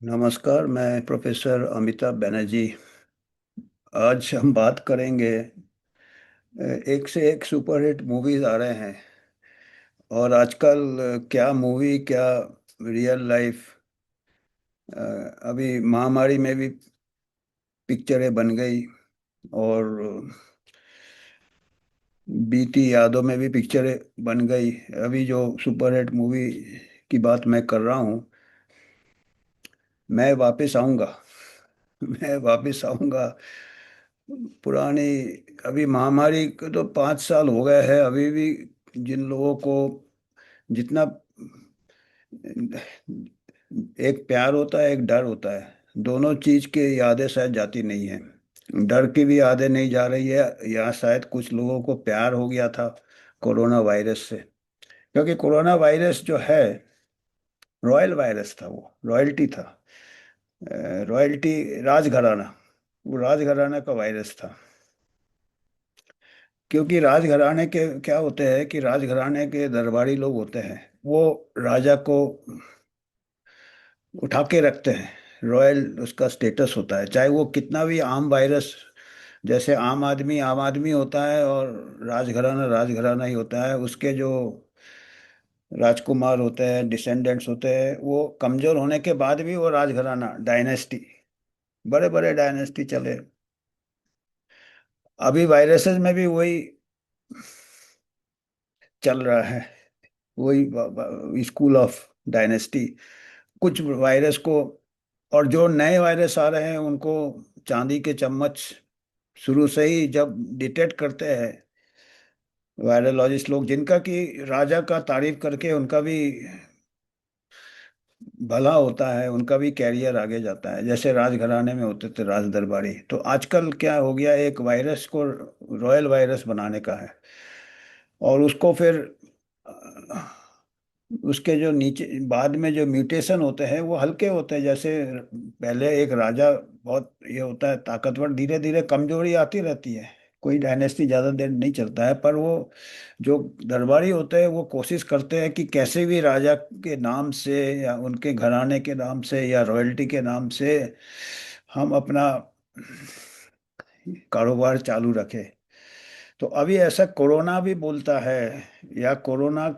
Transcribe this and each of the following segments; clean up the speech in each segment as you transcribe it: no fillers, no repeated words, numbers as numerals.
नमस्कार। मैं प्रोफेसर अमिताभ बनर्जी। आज हम बात करेंगे। एक से एक सुपरहिट मूवीज आ रहे हैं। और आजकल क्या मूवी, क्या रियल लाइफ। अभी महामारी में भी पिक्चरें बन गई। और बीती यादों में भी पिक्चरें बन गई। अभी जो सुपरहिट मूवी की बात मैं कर रहा हूँ, मैं वापस आऊँगा। मैं वापस आऊँगा। पुरानी। अभी महामारी को तो 5 साल हो गए हैं। अभी भी जिन लोगों को जितना एक प्यार होता है, एक डर होता है, दोनों चीज की यादें शायद जाती नहीं है। डर की भी यादें नहीं जा रही है। या शायद कुछ लोगों को प्यार हो गया था कोरोना वायरस से। क्योंकि कोरोना वायरस जो है, रॉयल वायरस था, वो रॉयल्टी था। रॉयल्टी, राजघराना। वो राजघराना का वायरस था। क्योंकि राजघराने के क्या होते हैं कि राजघराने के दरबारी लोग होते हैं, वो राजा को उठा के रखते हैं। रॉयल उसका स्टेटस होता है, चाहे वो कितना भी आम वायरस। जैसे आम आदमी होता है, और राजघराना राजघराना ही होता है। उसके जो राजकुमार होते हैं, डिसेंडेंट्स होते हैं, वो कमजोर होने के बाद भी वो राजघराना डायनेस्टी, बड़े बड़े डायनेस्टी चले। अभी वायरसेस में भी वही चल रहा है। वही स्कूल ऑफ डायनेस्टी। कुछ वायरस को, और जो नए वायरस आ रहे हैं उनको चांदी के चम्मच शुरू से ही जब डिटेक्ट करते हैं वायरोलॉजिस्ट लोग, जिनका कि राजा का तारीफ करके उनका भी भला होता है, उनका भी कैरियर आगे जाता है, जैसे राजघराने में होते थे राज दरबारी। तो आजकल क्या हो गया, एक वायरस को रॉयल वायरस बनाने का है। और उसको फिर उसके जो नीचे बाद में जो म्यूटेशन होते हैं वो हल्के होते हैं। जैसे पहले एक राजा बहुत ये होता है ताकतवर, धीरे धीरे कमजोरी आती रहती है। कोई डायनेस्टी ज्यादा देर नहीं चलता है, पर वो जो दरबारी होते हैं वो कोशिश करते हैं कि कैसे भी राजा के नाम से या उनके घराने के नाम से या रॉयल्टी के नाम से हम अपना कारोबार चालू रखें। तो अभी ऐसा कोरोना भी बोलता है, या कोरोना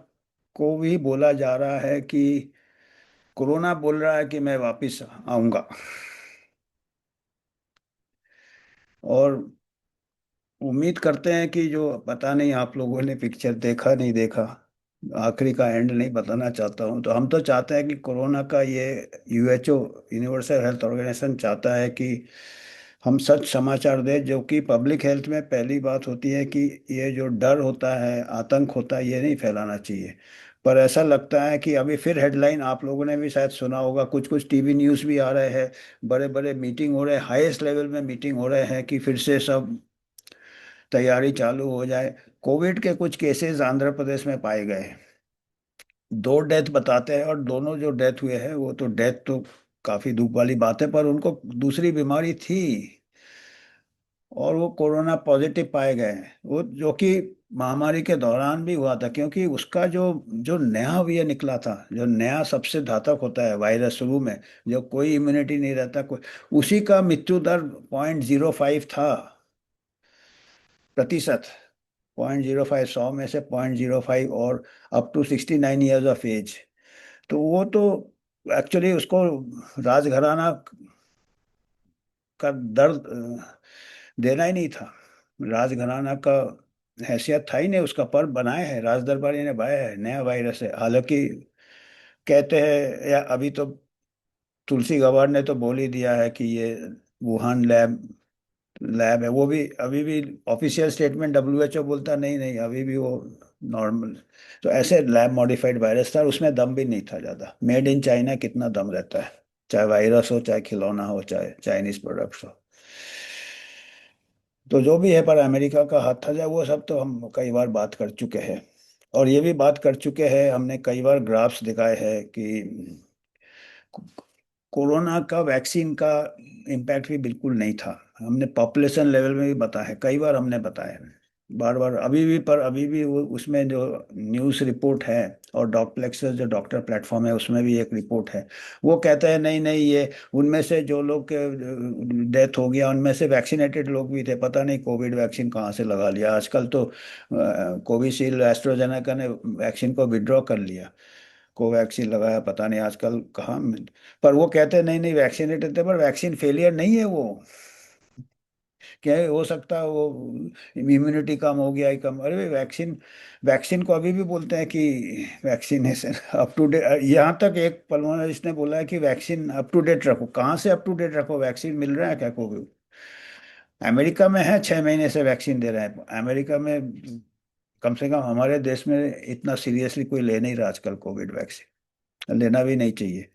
को भी बोला जा रहा है कि कोरोना बोल रहा है कि मैं वापिस आऊंगा। और उम्मीद करते हैं कि जो, पता नहीं आप लोगों ने पिक्चर देखा नहीं देखा, आखिरी का एंड नहीं बताना चाहता हूं। तो हम तो चाहते हैं कि कोरोना का ये, यूएचओ, यूनिवर्सल हेल्थ ऑर्गेनाइजेशन चाहता है कि हम सच समाचार दें, जो कि पब्लिक हेल्थ में पहली बात होती है कि ये जो डर होता है, आतंक होता है, ये नहीं फैलाना चाहिए। पर ऐसा लगता है कि अभी फिर हेडलाइन आप लोगों ने भी शायद सुना होगा, कुछ कुछ टीवी न्यूज़ भी आ रहे हैं, बड़े बड़े मीटिंग हो रहे हैं, हाईएस्ट लेवल में मीटिंग हो रहे हैं कि फिर से सब तैयारी चालू हो जाए। कोविड के कुछ केसेस आंध्र प्रदेश में पाए गए। 2 डेथ बताते हैं, और दोनों जो डेथ हुए हैं वो तो डेथ तो काफी दुख वाली बात है, पर उनको दूसरी बीमारी थी। और वो कोरोना पॉजिटिव पाए गए हैं, वो जो कि महामारी के दौरान भी हुआ था। क्योंकि उसका जो जो नया ये निकला था, जो नया सबसे घातक होता है वायरस शुरू में, जो कोई इम्यूनिटी नहीं रहता कोई, उसी का मृत्यु दर 0.05 था, प्रतिशत। 0.05, 100 में से 0.05, और up to 69 years of age. तो वो तो एक्चुअली उसको राजघराना का दर्द देना ही नहीं था। राजघराना का हैसियत था ही नहीं उसका, पर बनाए है राज दरबारी ने, बनाया है, नया वायरस है। हालांकि कहते हैं, या अभी तो तुलसी गवार ने तो बोल ही दिया है कि ये वुहान लैब लैब है। वो भी अभी भी ऑफिशियल स्टेटमेंट, डब्ल्यूएचओ बोलता नहीं नहीं, अभी भी वो नॉर्मल। तो ऐसे लैब मॉडिफाइड वायरस था, और उसमें दम भी नहीं था ज़्यादा। मेड इन चाइना कितना दम रहता है, चाहे वायरस हो, चाहे खिलौना हो, चाहे चाइनीज प्रोडक्ट्स हो। तो जो भी है, पर अमेरिका का हाथ था, जाए वो सब तो हम कई बार बात कर चुके हैं। और ये भी बात कर चुके हैं, हमने कई बार ग्राफ्स दिखाए हैं कि कोरोना का वैक्सीन का इम्पैक्ट भी बिल्कुल नहीं था। हमने पॉपुलेशन लेवल में भी बताया है, कई बार हमने बताया है। बार बार अभी भी, पर अभी भी वो उसमें जो न्यूज़ रिपोर्ट है, और डॉकप्लेक्स जो डॉक्टर प्लेटफॉर्म है उसमें भी एक रिपोर्ट है, वो कहते हैं नहीं नहीं, ये उनमें से जो लोग के डेथ हो गया उनमें से वैक्सीनेटेड लोग भी थे, पता नहीं कोविड वैक्सीन कहाँ से लगा लिया। आजकल तो कोविशील्ड एस्ट्रोजेनेका ने वैक्सीन को विड्रॉ कर लिया, कोवैक्सीन लगाया, पता नहीं आजकल कहाँ। पर वो कहते हैं नहीं नहीं वैक्सीनेटेड थे, पर वैक्सीन फेलियर नहीं है वो। क्या है, हो सकता है वो इम्यूनिटी कम हो गया ही कम, अरे वैक्सीन, वैक्सीन को अभी भी बोलते हैं कि वैक्सीनेशन अप टू डेट। यहाँ तक एक पल्मोनलिस्ट ने बोला है कि वैक्सीन अप टू डेट रखो, कहाँ से अप टू डेट रखो, वैक्सीन मिल रहा है क्या कोविड? अमेरिका में है, 6 महीने से वैक्सीन दे रहे हैं अमेरिका में। कम से कम हमारे देश में इतना सीरियसली कोई ले नहीं रहा आजकल कोविड वैक्सीन, लेना भी नहीं चाहिए,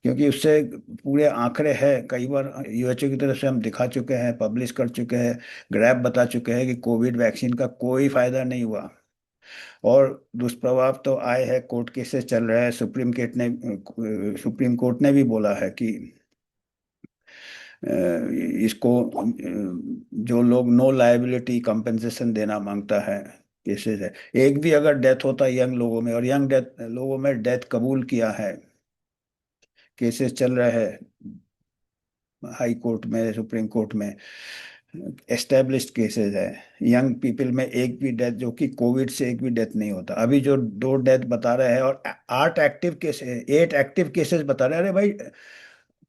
क्योंकि उससे पूरे आंकड़े हैं, कई बार यूएचओ की तरफ से हम दिखा चुके हैं, पब्लिश कर चुके हैं, ग्राफ बता चुके हैं कि कोविड वैक्सीन का कोई फायदा नहीं हुआ। और दुष्प्रभाव तो आए हैं, कोर्ट केसेस चल रहे हैं, सुप्रीम कोर्ट ने भी बोला है कि इसको जो लोग नो लायबिलिटी कंपनसेशन देना मांगता है, केसेस है। एक भी अगर डेथ होता है यंग लोगों में, और यंग डेथ लोगों में डेथ कबूल किया है, केसेस चल रहे हैं हाई कोर्ट में, सुप्रीम कोर्ट में, एस्टेब्लिश्ड केसेस है, यंग पीपल में एक भी डेथ, जो कि कोविड से एक भी डेथ नहीं होता। अभी जो 2 डेथ बता रहे हैं, और 8 एक्टिव केसेस बता रहे हैं, अरे भाई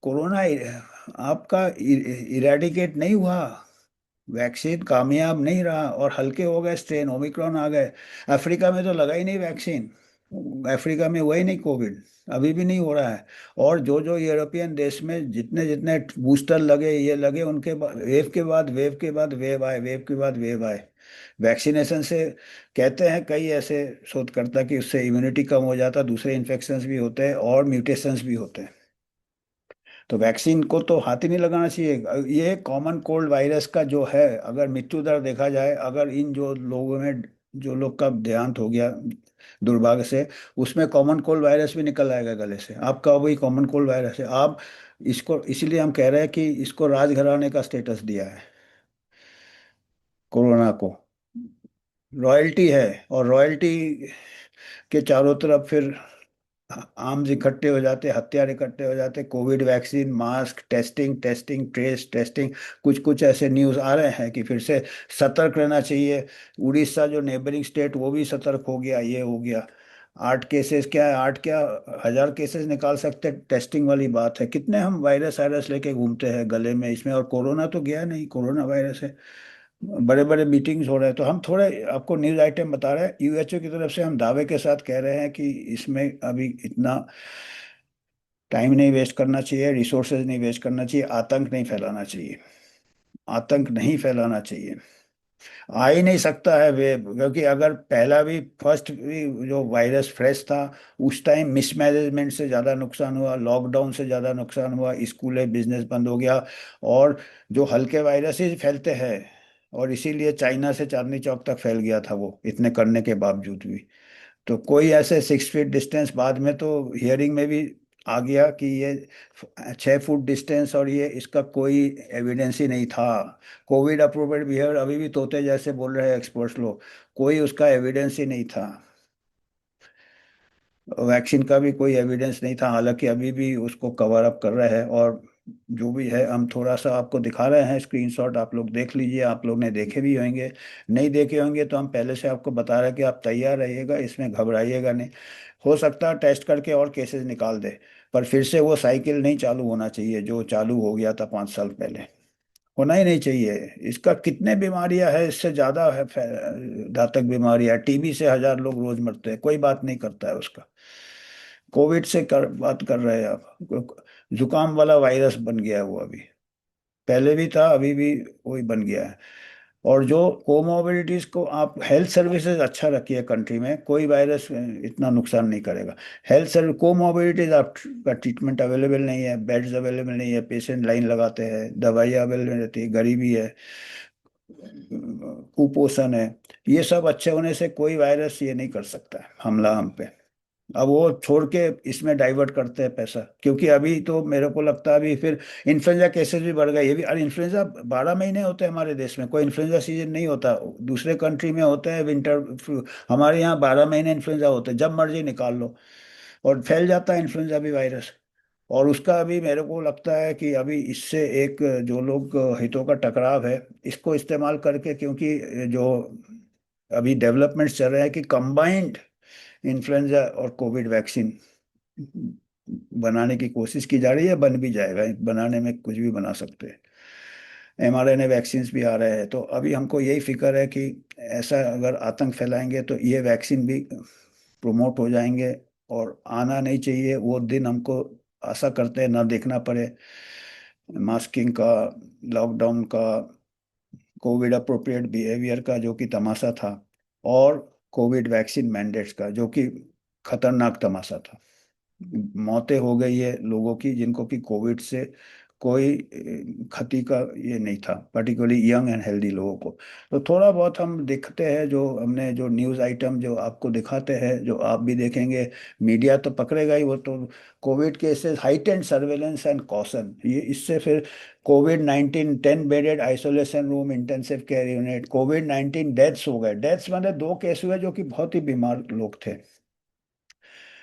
कोरोना आपका इरेडिकेट नहीं हुआ, वैक्सीन कामयाब नहीं रहा, और हल्के हो गए स्ट्रेन, ओमिक्रॉन आ गए। अफ्रीका में तो लगा ही नहीं वैक्सीन, अफ्रीका में हुआ ही नहीं कोविड, अभी भी नहीं हो रहा है। और जो जो यूरोपियन देश में जितने जितने बूस्टर लगे, ये लगे, उनके वेव के बाद वेव के बाद वेव आए, वेव के बाद वेव आए। वैक्सीनेशन से कहते हैं कई ऐसे शोधकर्ता कि उससे इम्यूनिटी कम हो जाता, दूसरे इन्फेक्शंस भी होते हैं और म्यूटेशंस भी होते हैं। तो वैक्सीन को तो हाथ ही नहीं लगाना चाहिए। ये कॉमन कोल्ड वायरस का जो है, अगर मृत्यु दर देखा जाए, अगर इन जो लोगों में, जो लोग का देहांत हो गया दुर्भाग्य से, उसमें कॉमन कोल्ड वायरस भी निकल आएगा गले से, आपका वही कॉमन कोल्ड वायरस है। आप इसको, इसीलिए हम कह रहे हैं कि इसको राजघराने का स्टेटस दिया है कोरोना को, रॉयल्टी है। और रॉयल्टी के चारों तरफ फिर आर्म्स इकट्ठे हो जाते, हथियार इकट्ठे हो जाते, Covid vaccine, mask, testing, testing, trace, testing. कुछ कुछ ऐसे न्यूज़ आ रहे हैं कि फिर से सतर्क रहना चाहिए। उड़ीसा जो नेबरिंग स्टेट, वो भी सतर्क हो गया, ये हो गया। 8 केसेस क्या है, 8 क्या, 1000 केसेस निकाल सकते हैं, टेस्टिंग वाली बात है। कितने हम वायरस वायरस लेके घूमते हैं गले में इसमें, और कोरोना तो गया नहीं, कोरोना वायरस है। बड़े बड़े मीटिंग्स हो रहे हैं, तो हम थोड़े आपको न्यूज़ आइटम बता रहे हैं, यूएचओ की तरफ से हम दावे के साथ कह रहे हैं कि इसमें अभी इतना टाइम नहीं वेस्ट करना चाहिए, रिसोर्सेज नहीं वेस्ट करना चाहिए, आतंक नहीं फैलाना चाहिए, आतंक नहीं फैलाना चाहिए। आ ही नहीं सकता है वेव, क्योंकि अगर पहला भी, फर्स्ट भी जो वायरस फ्रेश था, उस टाइम मिसमैनेजमेंट से ज़्यादा नुकसान हुआ, लॉकडाउन से ज़्यादा नुकसान हुआ, स्कूलें बिजनेस बंद हो गया। और जो हल्के वायरसेस फैलते हैं, और इसीलिए चाइना से चांदनी चौक तक फैल गया था वो, इतने करने के बावजूद भी। तो कोई ऐसे 6 फीट डिस्टेंस, बाद में तो हियरिंग में भी आ गया कि ये 6 फुट डिस्टेंस, और ये इसका कोई एविडेंस ही नहीं था। कोविड अप्रोप्रिएट बिहेवियर अभी भी तोते जैसे बोल रहे हैं एक्सपर्ट्स लोग, कोई उसका एविडेंस ही नहीं था। वैक्सीन का भी कोई एविडेंस नहीं था, हालांकि अभी भी उसको कवर अप कर रहे हैं। और जो भी है, हम थोड़ा सा आपको दिखा रहे हैं स्क्रीनशॉट, आप लोग देख लीजिए, आप लोग ने देखे भी होंगे, नहीं देखे होंगे तो हम पहले से आपको बता रहे हैं कि आप तैयार रहिएगा, इसमें घबराइएगा नहीं। हो सकता है टेस्ट करके और केसेस निकाल दे, पर फिर से वो साइकिल नहीं चालू होना चाहिए जो चालू हो गया था 5 साल पहले, होना ही नहीं चाहिए। इसका कितने बीमारियां है, इससे ज्यादा है, घातक बीमारियां, टीबी से 1000 लोग रोज मरते हैं, कोई बात नहीं करता है उसका। कोविड से बात कर रहे हैं आप, जुकाम वाला वायरस बन गया है वो अभी, पहले भी था, अभी भी वही बन गया है। और जो कोमोबिडिटीज को, आप हेल्थ सर्विसेज अच्छा रखिए कंट्री में, कोई वायरस इतना नुकसान नहीं करेगा। हेल्थ सर्विस, कोमोबिडिटीज आपका ट्रीटमेंट अवेलेबल नहीं है, बेड्स अवेलेबल नहीं है, पेशेंट लाइन लगाते हैं, दवाइयाँ अवेलेबल रहती है, गरीबी है, कुपोषण है, ये सब अच्छे होने से कोई वायरस ये नहीं कर सकता है हमला हम पे। अब वो छोड़ के इसमें डाइवर्ट करते हैं पैसा, क्योंकि अभी तो मेरे को लगता है अभी फिर इन्फ्लुएंजा केसेस भी बढ़ गए। ये भी, अरे इन्फ्लुएंजा 12 महीने होते हैं हमारे देश में, कोई इन्फ्लुएंजा सीजन नहीं होता। दूसरे कंट्री में होते हैं विंटर फ्लू, हमारे यहाँ 12 महीने इन्फ्लुएंजा होते हैं, जब मर्जी निकाल लो। और फैल जाता है इन्फ्लुएंजा भी वायरस। और उसका अभी मेरे को लगता है कि अभी इससे एक जो लोग हितों का टकराव है, इसको इस्तेमाल करके, क्योंकि जो अभी डेवलपमेंट्स चल रहे हैं कि कंबाइंड इन्फ्लुएंजा और कोविड वैक्सीन बनाने की कोशिश की जा रही है, बन भी जाएगा, बनाने में कुछ भी बना सकते हैं। mRNA वैक्सीन भी आ रहे हैं, तो अभी हमको यही फिक्र है कि ऐसा अगर आतंक फैलाएंगे तो ये वैक्सीन भी प्रमोट हो जाएंगे। और आना नहीं चाहिए वो दिन, हमको आशा करते हैं ना देखना पड़े, मास्किंग का, लॉकडाउन का, कोविड अप्रोप्रिएट बिहेवियर का जो कि तमाशा था, और कोविड वैक्सीन मैंडेट्स का जो कि खतरनाक तमाशा था। मौतें हो गई है लोगों की जिनको कि कोविड से कोई क्षति का ये नहीं था, पर्टिकुलरली यंग एंड हेल्दी लोगों को। तो थोड़ा बहुत हम देखते हैं, जो हमने जो न्यूज़ आइटम जो आपको दिखाते हैं, जो आप भी देखेंगे, मीडिया तो पकड़ेगा ही वो तो। Covid cases heightened surveillance and caution, ये इससे फिर Covid 19 10 bedded isolation room intensive care unit, Covid 19 deaths हो गए। डेथ्स मतलब 2 केस हुए जो कि बहुत ही बीमार लोग थे।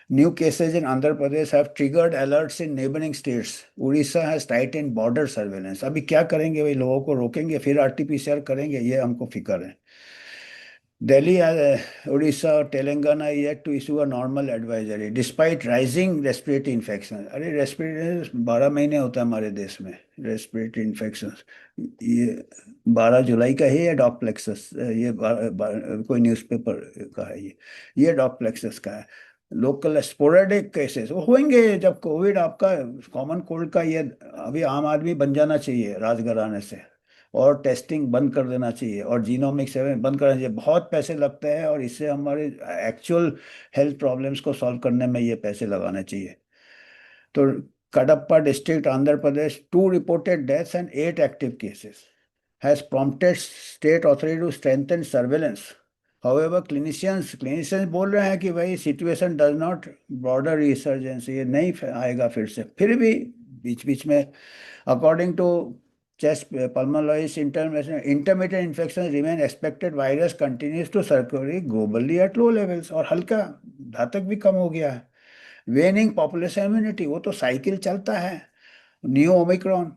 New cases in Andhra Pradesh have triggered alerts in neighboring states. Orissa has tightened border surveillance. अभी क्या करेंगे, वही लोगों को रोकेंगे फिर आरटीपीसीआर करेंगे, ये हमको फिक्र है। Delhi, Odisha और Telangana yet to issue a normal advisory despite rising respiratory infection. अरे रेस्पिरेटरी 12 महीने होता है हमारे देश में रेस्पिरेटरी इन्फेक्शन। ये 12 जुलाई का है, ये डॉप्लेक्सस, ये कोई न्यूज़पेपर का है ये डॉप्लेक्सस का है। लोकल स्पोरेडिक केसेस वो होंगे जब कोविड आपका कॉमन कोल्ड का ये अभी आम आदमी बन जाना चाहिए राजघराने से। और टेस्टिंग बंद कर देना चाहिए, और जीनोमिक सर्वे बंद करना चाहिए। बहुत पैसे लगते हैं और इससे हमारे एक्चुअल हेल्थ प्रॉब्लम्स को सॉल्व करने में ये पैसे लगाने चाहिए। तो Kadapa district, Andhra Pradesh, 2 reported deaths and 8 active cases, has prompted state authority to strengthen surveillance. However, clinicians बोल रहे हैं कि भाई situation does not broader resurgence, ये नहीं आएगा फिर से, फिर भी बीच बीच में according to chest pulmonologist intermittent infections remain expected, virus continues to circulate globally at low levels, और हल्का घातक भी कम हो गया है। वेनिंग पॉपुलेशन इम्यूनिटी, वो तो साइकिल चलता है। New Omicron,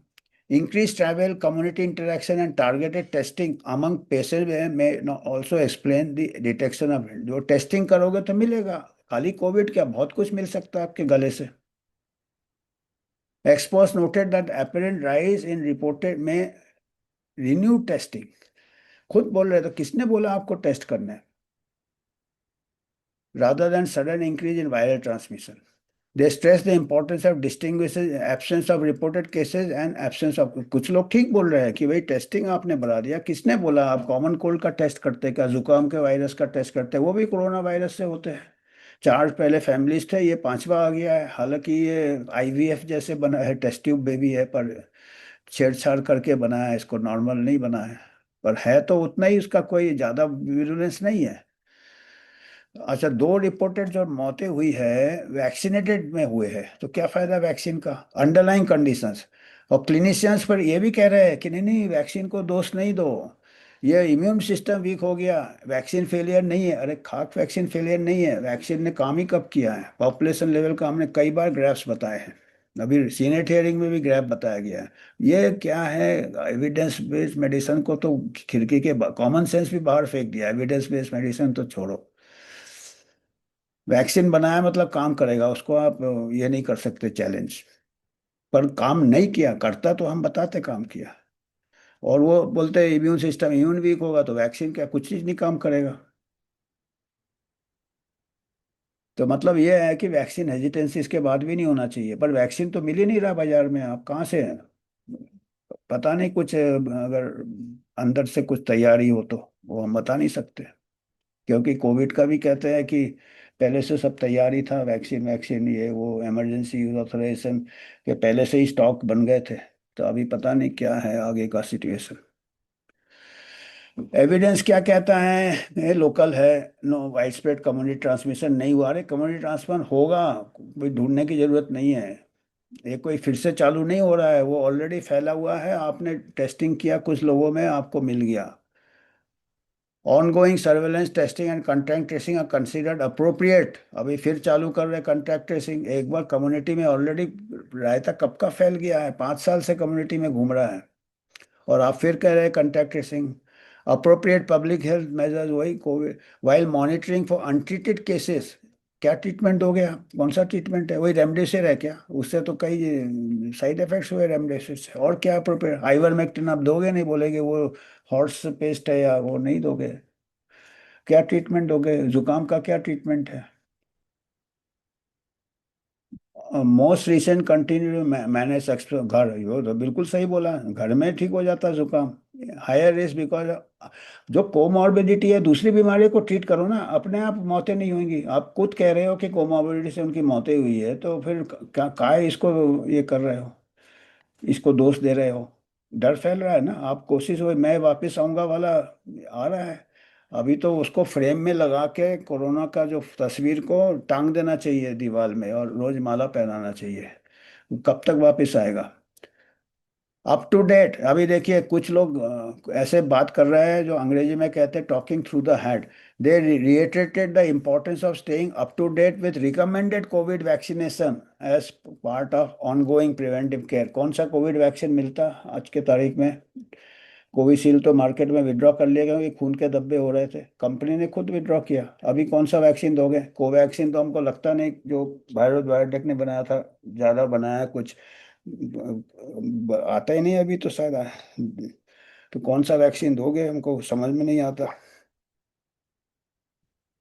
increase travel, community interaction and targeted testing among patient में also explain the detection of. जो टेस्टिंग करोगे तो मिलेगा, खाली कोविड क्या, बहुत कुछ मिल सकता है आपके गले से। Experts noted that apparent rise in reported में रिन्यू टेस्टिंग, खुद बोल रहे तो किसने बोला आपको टेस्ट करना है, rather than sudden increase in viral transmission. They stress the importance of distinguishing absence of reported cases and absence of। कुछ लोग ठीक बोल रहे हैं कि भाई टेस्टिंग आपने बढ़ा दिया, किसने बोला आप कॉमन कोल्ड का टेस्ट करते, क्या जुकाम के वायरस का टेस्ट करते, वो भी कोरोना वायरस से होते हैं। 4 पहले फैमिलीज थे, ये 5वां आ गया है। हालांकि ये आईवीएफ जैसे बना है, टेस्ट ट्यूब बेबी है, पर छेड़छाड़ करके बनाया है, इसको नॉर्मल नहीं बना है। पर है तो उतना ही, उसका कोई ज्यादा विरुलेंस नहीं है। अच्छा, 2 रिपोर्टेड जो मौतें हुई है वैक्सीनेटेड में हुए हैं, तो क्या फायदा वैक्सीन का, अंडरलाइंग कंडीशंस। और क्लिनिशियंस पर ये भी कह रहे हैं कि नहीं नहीं, वैक्सीन को दोष नहीं दो, ये इम्यून सिस्टम वीक हो गया, वैक्सीन फेलियर नहीं है। अरे खाक, वैक्सीन फेलियर नहीं है, वैक्सीन ने काम ही कब किया है। पॉपुलेशन लेवल का हमने कई बार ग्राफ्स बताए हैं, अभी सीनेट हियरिंग में भी ग्राफ बताया गया है। ये क्या है, एविडेंस बेस्ड मेडिसिन को तो खिड़की के कॉमन सेंस भी बाहर फेंक दिया, एविडेंस बेस्ड मेडिसिन तो छोड़ो। वैक्सीन बनाया मतलब काम करेगा, उसको आप ये नहीं कर सकते चैलेंज। पर काम नहीं किया, करता तो हम बताते काम किया। और वो बोलते इम्यून सिस्टम इम्यून वीक होगा तो वैक्सीन क्या, कुछ चीज नहीं काम करेगा। तो मतलब ये है कि वैक्सीन हेजिटेंसी इसके बाद भी नहीं होना चाहिए, पर वैक्सीन तो मिल ही नहीं रहा बाजार में, आप कहाँ से, पता नहीं कुछ अगर अंदर से कुछ तैयारी हो तो वो हम बता नहीं सकते। क्योंकि कोविड का भी कहते हैं कि पहले से सब तैयारी था, वैक्सीन वैक्सीन ये वो इमरजेंसी यूज ऑथराइजेशन के पहले से ही स्टॉक बन गए थे। तो अभी पता नहीं क्या है आगे का सिचुएशन। एविडेंस क्या कहता है? ये लोकल है। No widespread community transmission नहीं हुआ। अरे कम्युनिटी ट्रांसफर होगा, कोई ढूंढने की जरूरत नहीं है। ये कोई फिर से चालू नहीं हो रहा है, वो ऑलरेडी फैला हुआ है। आपने टेस्टिंग किया कुछ लोगों में, आपको मिल गया। Ongoing surveillance testing and contact tracing are considered appropriate. अभी फिर चालू कर रहे हैं कंटैक्ट ट्रेसिंग। एक बार कम्युनिटी में ऑलरेडी रायता कब का फैल गया है, 5 साल से कम्युनिटी में घूम रहा है, और आप फिर कह रहे हैं contact tracing. Appropriate public health measures, वही COVID while monitoring for untreated cases. क्या ट्रीटमेंट हो गया? कौन सा ट्रीटमेंट है? वही रेमडेसिविर है क्या? उससे तो कई साइड इफेक्ट्स हुए रेमडेसिविर से। और क्या अप्रोप्रिएट? आइवरमेक्टिन आप दोगे नहीं, बोलेगे वो हॉर्स पेस्ट है, या वो नहीं दोगे? क्या ट्रीटमेंट दोगे? जुकाम का क्या ट्रीटमेंट है? मोस्ट रिसेंट कंटिन्यू मैंने घर, यो तो बिल्कुल सही बोला, घर में ठीक हो जाता है जुकाम। हायर रिस्क बिकॉज जो कोमॉर्बिडिटी है, दूसरी बीमारी को ट्रीट करो ना, अपने आप मौतें नहीं होंगी। आप खुद कह रहे हो कि कोमॉर्बिडिटी से उनकी मौतें हुई है, तो फिर क्या काय इसको ये कर रहे हो, इसको दोष दे रहे हो? डर फैल रहा है ना। आप कोशिश हो मैं वापस आऊंगा वाला आ रहा है। अभी तो उसको फ्रेम में लगा के कोरोना का जो तस्वीर को टांग देना चाहिए दीवार में, और रोज माला पहनाना चाहिए। कब तक वापस आएगा? Up to date. अभी देखिए कुछ लोग ऐसे बात कर रहे हैं जो अंग्रेजी में कहते हैं talking through the head. They reiterated the importance of staying up to date with recommended COVID vaccination as part of ongoing preventive care. कौन सा कोविड वैक्सीन मिलता आज के तारीख में? कोविशील्ड तो मार्केट में विड्रॉ कर लिया क्योंकि खून के धब्बे हो रहे थे, कंपनी ने खुद विड्रॉ किया। अभी कौन सा वैक्सीन दोगे? कोवैक्सीन तो हमको लगता नहीं जो भारत बायोटेक ने बनाया था ज़्यादा बनाया है कुछ, आता ही नहीं अभी तो शायद तो कौन सा वैक्सीन दोगे, हमको समझ में नहीं आता।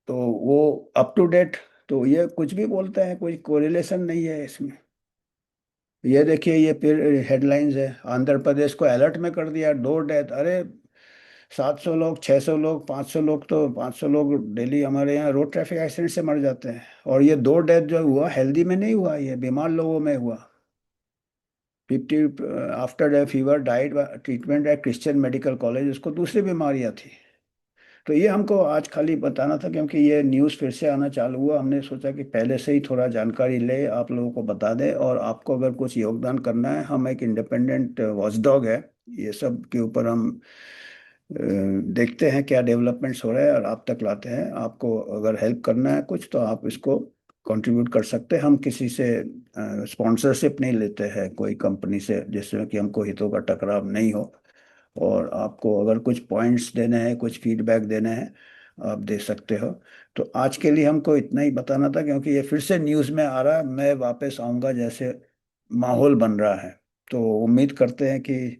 तो वो अप टू डेट, तो ये कुछ भी बोलते हैं, कोई कोरिलेशन नहीं है इसमें। ये देखिए ये फिर हेडलाइंस है, आंध्र प्रदेश को अलर्ट में कर दिया, 2 डेथ। अरे 700 लोग, 600 लोग, 500 लोग, तो 500 लोग डेली हमारे यहाँ रोड ट्रैफिक एक्सीडेंट से मर जाते हैं। और ये 2 डेथ जो हुआ हेल्दी में नहीं हुआ, ये बीमार लोगों में हुआ। 50 after fever diet treatment at Christian medical college, उसको दूसरी बीमारियां थी। तो ये हमको आज खाली बताना था क्योंकि ये न्यूज़ फिर से आना चालू हुआ, हमने सोचा कि पहले से ही थोड़ा जानकारी ले, आप लोगों को बता दें। और आपको अगर कुछ योगदान करना है, हम एक इंडिपेंडेंट वॉचडॉग है, ये सब के ऊपर हम देखते हैं क्या डेवलपमेंट्स हो रहे हैं और आप तक लाते हैं। आपको अगर हेल्प करना है कुछ, तो आप इसको कंट्रीब्यूट कर सकते हैं। हम किसी से स्पॉन्सरशिप नहीं लेते हैं कोई कंपनी से, जिसमें कि हमको हितों का टकराव नहीं हो। और आपको अगर कुछ पॉइंट्स देने हैं, कुछ फीडबैक देने हैं, आप दे सकते हो। तो आज के लिए हमको इतना ही बताना था क्योंकि ये फिर से न्यूज़ में आ रहा है, मैं वापस आऊँगा जैसे माहौल बन रहा है। तो उम्मीद करते हैं कि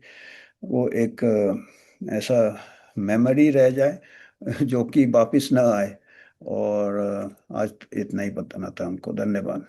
वो एक ऐसा मेमोरी रह जाए जो कि वापस ना आए। और आज इतना ही बताना था हमको। धन्यवाद।